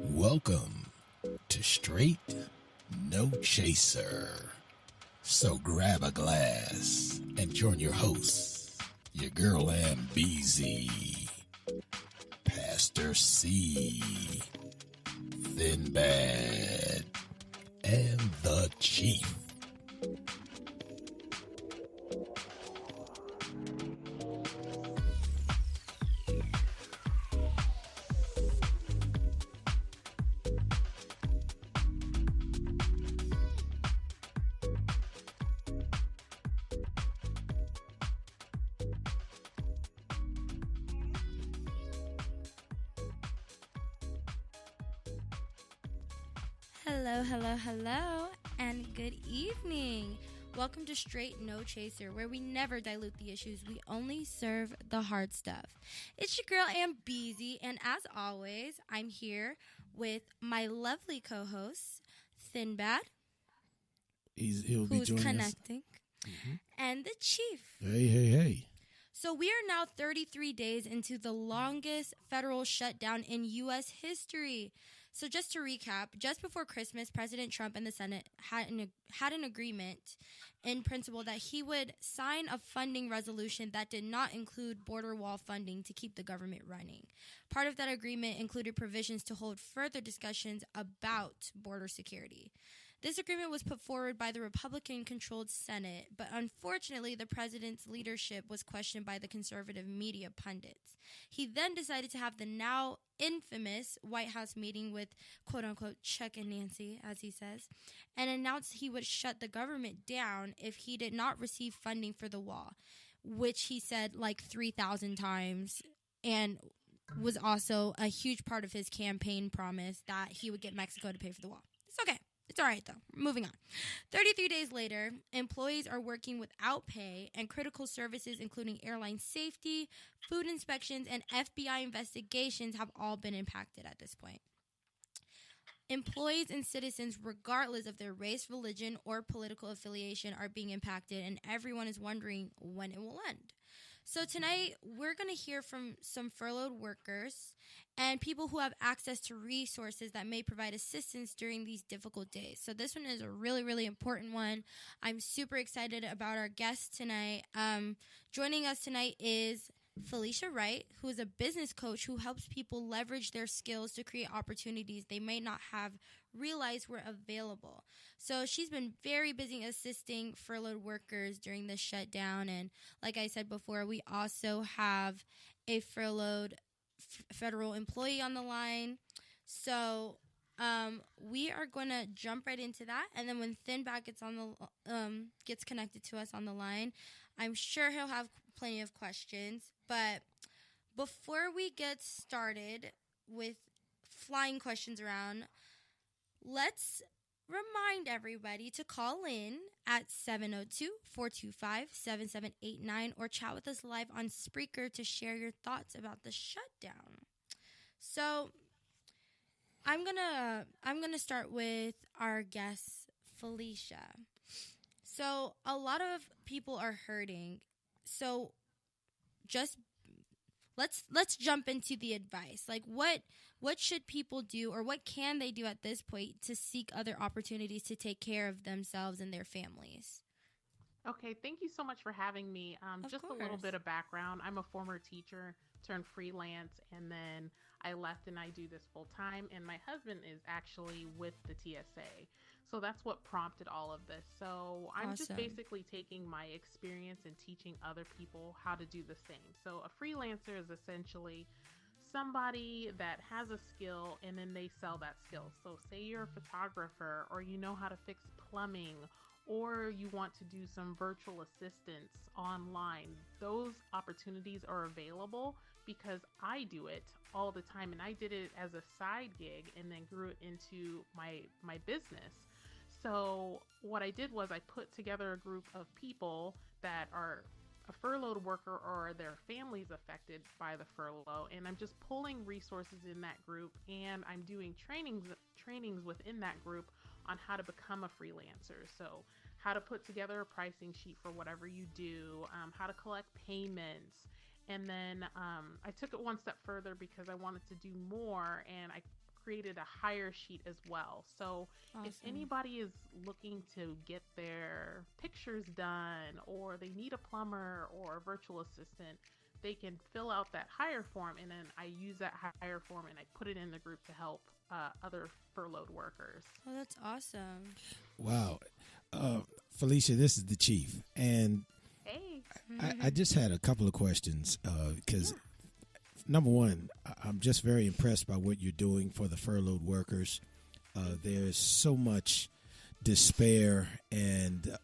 Welcome to Straight No Chaser. So grab a glass and join your hosts, your girl Ann BZ, Pastor C, Thin Bad, and the Chief. Hello, and good evening. Welcome to Straight No Chaser, where we never dilute the issues, we only serve the hard stuff. It's your girl, Ann Beezy, and as always, I'm here with my lovely co-host, Thin Bad, He'll be who's joining connecting, us. and the Chief. Hey. So we are now 33 days into the longest federal shutdown in U.S. history. So just to recap, just before Christmas, President Trump and the Senate had an agreement in principle that he would sign a funding resolution that did not include border wall funding to keep the government running. Part of that agreement included provisions to hold further discussions about border security. This agreement was put forward by the Republican-controlled Senate, but unfortunately, the president's leadership was questioned by the conservative media pundits. He then decided to have the now infamous White House meeting with quote-unquote Chuck and Nancy, as he says, and announced he would shut the government down if he did not receive funding for the wall, which he said like 3,000 times, and was also a huge part of his campaign promise that he would get Mexico to pay for the wall. It's okay. It's all right, though. Moving on. 33 days later, employees are working without pay, and critical services, including airline safety, food inspections, and FBI investigations, have all been impacted at this point. Employees and citizens, regardless of their race, religion, or political affiliation, are being impacted, and everyone is wondering when it will end. So tonight, we're going to hear from some furloughed workers and people who have access to resources that may provide assistance during these difficult days. So this one is a really, really important one. I'm super excited about our guest tonight. Joining us tonight is Felicia Wright, who is a business coach who helps people leverage their skills to create opportunities they may not have realized were available. So she's been very busy assisting furloughed workers during this shutdown. And like I said before, we also have a furloughed federal employee on the line. So we are going to jump right into that. And then when Thinback gets connected to us on the line, I'm sure he'll have plenty of questions. But before we get started with flying questions around, let's remind everybody to call in at 702-425-7789 or chat with us live on Spreaker to share your thoughts about the shutdown. So I'm gonna start with our guest, Felicia. So a lot of people are hurting. So just let's jump into the advice. Like what should people do, or what can they do at this point to seek other opportunities to take care of themselves and their families? Okay, thank you so much for having me. Just a little bit of background. I'm a former teacher turned freelance, and then I left and I do this full time, and my husband is actually with the TSA. So that's what prompted all of this. So I'm just basically taking my experience and teaching other people how to do the same. So a freelancer is essentially somebody that has a skill and then they sell that skill. So say you're a photographer, or you know how to fix plumbing, or you want to do some virtual assistance online. Those opportunities are available because I do it all the time, and I did it as a side gig and then grew it into my business. So what I did was I put together a group of people that are a furloughed worker or their families affected by the furlough, and I'm just pulling resources in that group, and I'm doing trainings within that group on how to become a freelancer. So how to put together a pricing sheet for whatever you do, how to collect payments, And then I took it one step further because I wanted to do more, and I created a hire sheet as well. So if anybody is looking to get their pictures done, or they need a plumber or a virtual assistant, they can fill out that hire form, and then I use that hire form and I put it in the group to help other furloughed workers. Oh, that's awesome. Wow. Felicia, this is the chief. And hey, I just had a couple of questions because, number one, I'm just very impressed by what you're doing for the furloughed workers. There's so much despair and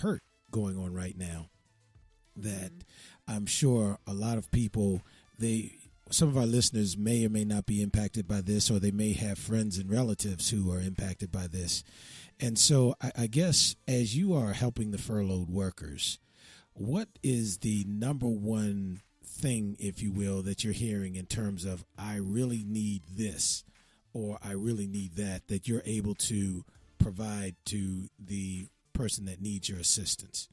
hurt going on right now that I'm sure a lot of people, some of our listeners may or may not be impacted by this, or they may have friends and relatives who are impacted by this. And so I guess as you are helping the furloughed workers, what is the number one thing, if you will, that you're hearing in terms of, I really need this or I really need that you're able to provide to the person that needs your assistance?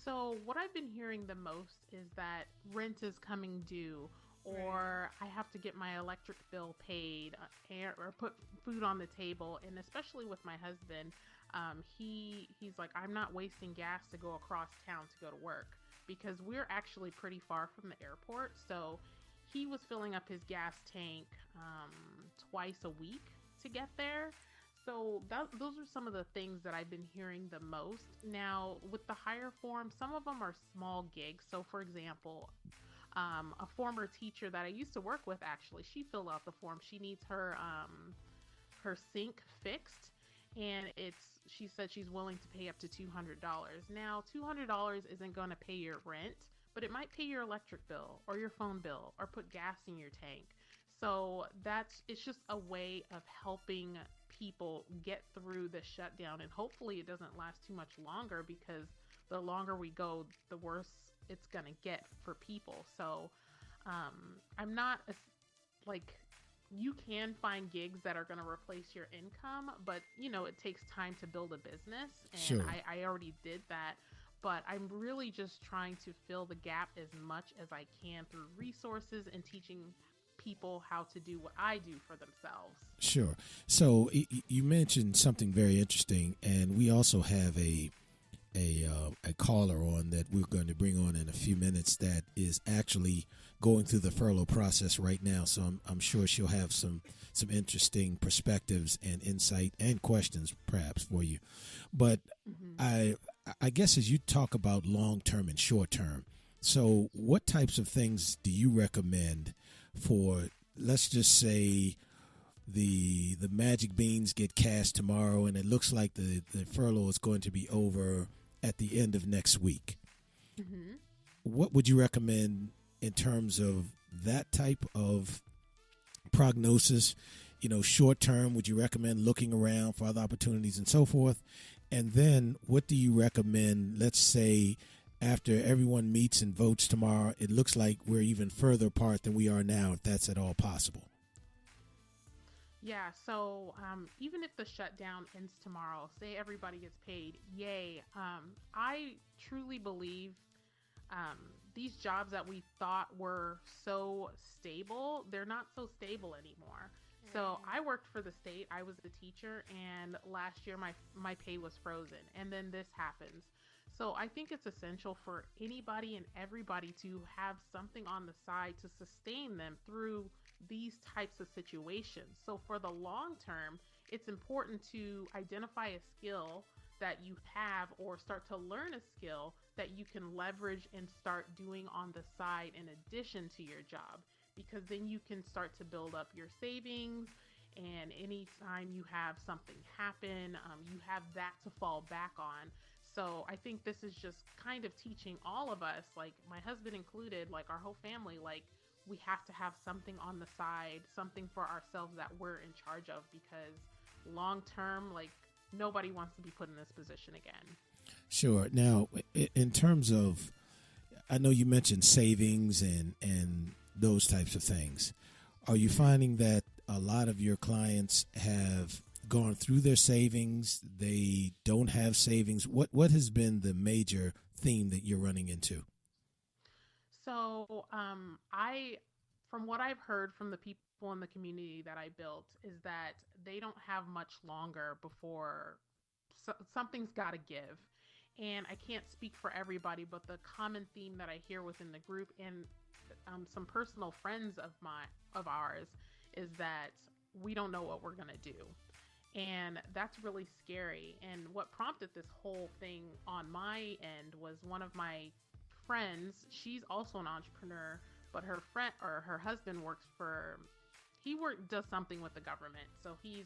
So what I've been hearing the most is that rent is coming due, or I have to get my electric bill paid, or put food on the table. And especially with my husband, he's like, I'm not wasting gas to go across town to go to work, because we're actually pretty far from the airport. So he was filling up his gas tank twice a week to get there. So those are some of the things that I've been hearing the most. Now, with the hire form, some of them are small gigs. So, for example, a former teacher that I used to work with, actually, she filled out the form. She needs her sink fixed, and she said she's willing to pay up to $200. Now, $200 isn't going to pay your rent, but it might pay your electric bill or your phone bill or put gas in your tank. So it's just a way of helping people get through the shutdown, and hopefully it doesn't last too much longer, because the longer we go, the worse it's gonna get for people. So I'm not you can find gigs that are going to replace your income, but it takes time to build a business, and sure. I already did that. But I'm really just trying to fill the gap as much as I can through resources and teaching people how to do what I do for themselves. Sure. So you mentioned something very interesting, and we also have a caller on that we're going to bring on in a few minutes that is actually going through the furlough process right now. So I'm sure she'll have some interesting perspectives and insight and questions perhaps for you. But I guess as you talk about long-term and short-term, so what types of things do you recommend for, let's just say, the magic beans get cast tomorrow and it looks like the furlough is going to be over at the end of next week? What would you recommend in terms of that type of prognosis? Short-term, would you recommend looking around for other opportunities and so forth? And then what do you recommend, let's say, after everyone meets and votes tomorrow, it looks like we're even further apart than we are now, if that's at all possible? Yeah, so even if the shutdown ends tomorrow, say everybody gets paid, yay. I truly believe these jobs that we thought were so stable, they're not so stable anymore. So I worked for the state. I was a teacher, and last year my pay was frozen, and then this happens. So I think it's essential for anybody and everybody to have something on the side to sustain them through these types of situations. So for the long term, it's important to identify a skill that you have, or start to learn a skill that you can leverage and start doing on the side in addition to your job, because then you can start to build up your savings, and anytime you have something happen, you have that to fall back on. So I think this is just kind of teaching all of us, like my husband included, like our whole family, like we have to have something on the side, something for ourselves that we're in charge of, because long term, like nobody wants to be put in this position again. Sure. Now, in terms of, I know you mentioned savings and those types of things. Are you finding that a lot of your clients have gone through their savings? They don't have savings? What has been the major theme that you're running into? So, from what I've heard from the people in the community that I built, is that they don't have much longer before something's got to give. And I can't speak for everybody, but the common theme that I hear within the group and some personal friends of ours is that we don't know what we're gonna do, and that's really scary. And what prompted this whole thing on my end was one of my friends. She's also an entrepreneur, but her friend or her husband does something with the government. So he's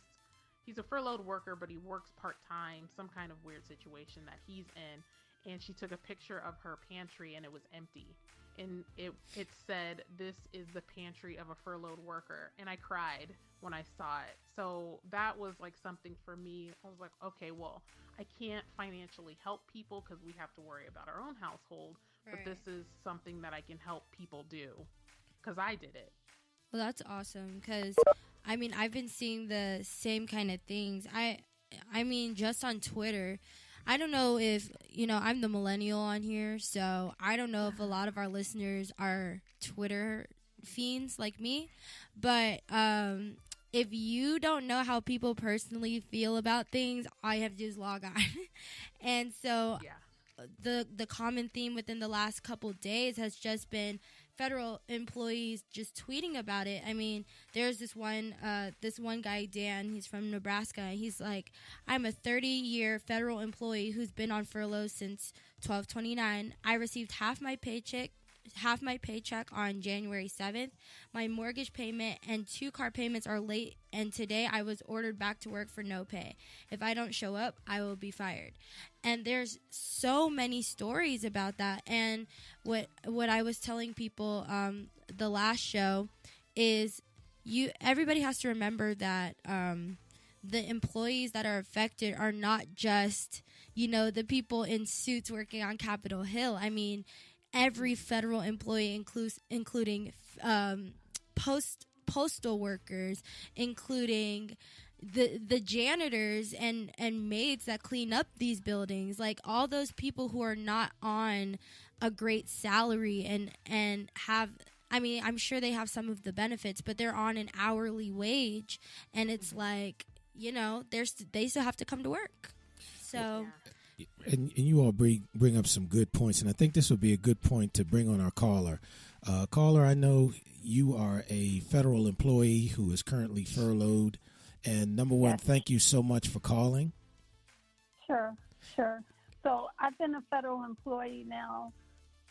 a furloughed worker, but he works part-time, some kind of weird situation that he's in. And she took a picture of her pantry and it was empty. And it said, "This is the pantry of a furloughed worker." And I cried when I saw it. So that was like something for me. I was like, okay, well, I can't financially help people because we have to worry about our own household. Right. But this is something that I can help people do because I did it. Well, that's awesome because, I mean, I've been seeing the same kind of things. I mean, just on Twitter, I don't know if, I'm the millennial on here, so I don't know if a lot of our listeners are Twitter fiends like me, but if you don't know how people personally feel about things, all you have to do is log on. And so the common theme within the last couple days has just been federal employees just tweeting about it. I mean, there's this one guy, Dan, he's from Nebraska, and he's like, "I'm a 30-year federal employee who's been on furlough since 12/29. I received half my paycheck on January 7th. My mortgage payment and 2 car payments are late, and today I was ordered back to work for no pay. If I don't show up, I will be fired." And there's so many stories about that. And what I was telling people the last show is everybody has to remember that the employees that are affected are not just, the people in suits working on Capitol Hill. I mean, every federal employee, including postal workers, including the janitors and maids that clean up these buildings, like all those people who are not on a great salary and have, I mean, I'm sure they have some of the benefits, but they're on an hourly wage, and it's like, they still have to come to work. So. And you all bring up some good points, and I think this would be a good point to bring on our caller. Caller, I know you are a federal employee who is currently furloughed, and number one, thank you so much for calling. Sure. So I've been a federal employee now.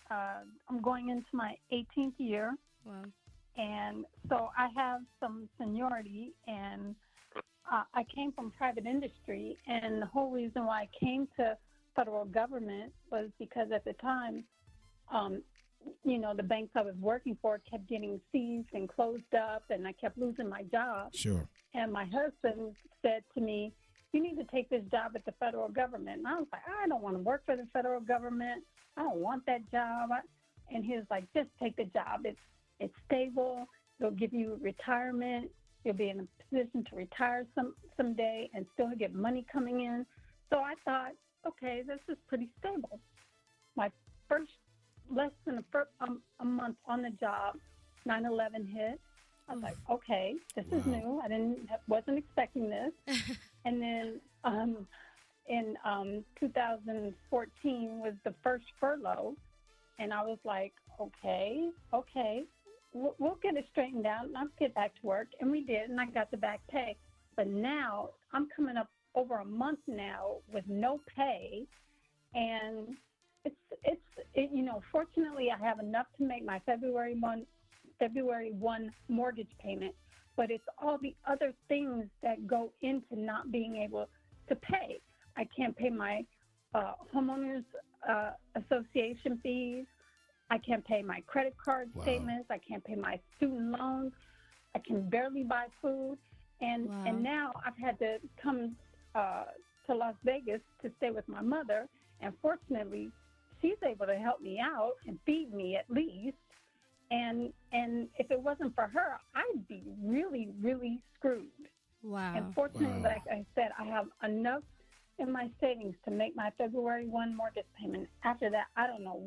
I'm going into my 18th year. Wow. And so I have some seniority, and I came from private industry, and the whole reason why I came to federal government was because at the time, the banks I was working for kept getting seized and closed up, and I kept losing my job. Sure. And my husband said to me, "You need to take this job at the federal government." And I was like, "I don't want to work for the federal government. I don't want that job." And he was like, "Just take the job. It's stable. It'll give you retirement. You'll be in a position to retire someday and still get money coming in." So I thought, okay, this is pretty stable. My first, less than a month on the job, 9/11 hit. I was like, okay, this is new. I wasn't expecting this. And then in 2014 was the first furlough, and I was like, okay. We'll get it straightened out, and I'll get back to work. And we did, and I got the back pay. But now I'm coming up over a month now with no pay, and it's fortunately I have enough to make my February 1 mortgage payment, but it's all the other things that go into not being able to pay. I can't pay my homeowners association fees. I can't pay my credit card statements. I can't pay my student loans. I can barely buy food. And now I've had to come to Las Vegas to stay with my mother. And fortunately, she's able to help me out and feed me at least. And if it wasn't for her, I'd be really, really screwed. Wow. And fortunately, like I said, I have enough in my savings to make my February 1 mortgage payment. After that, I don't know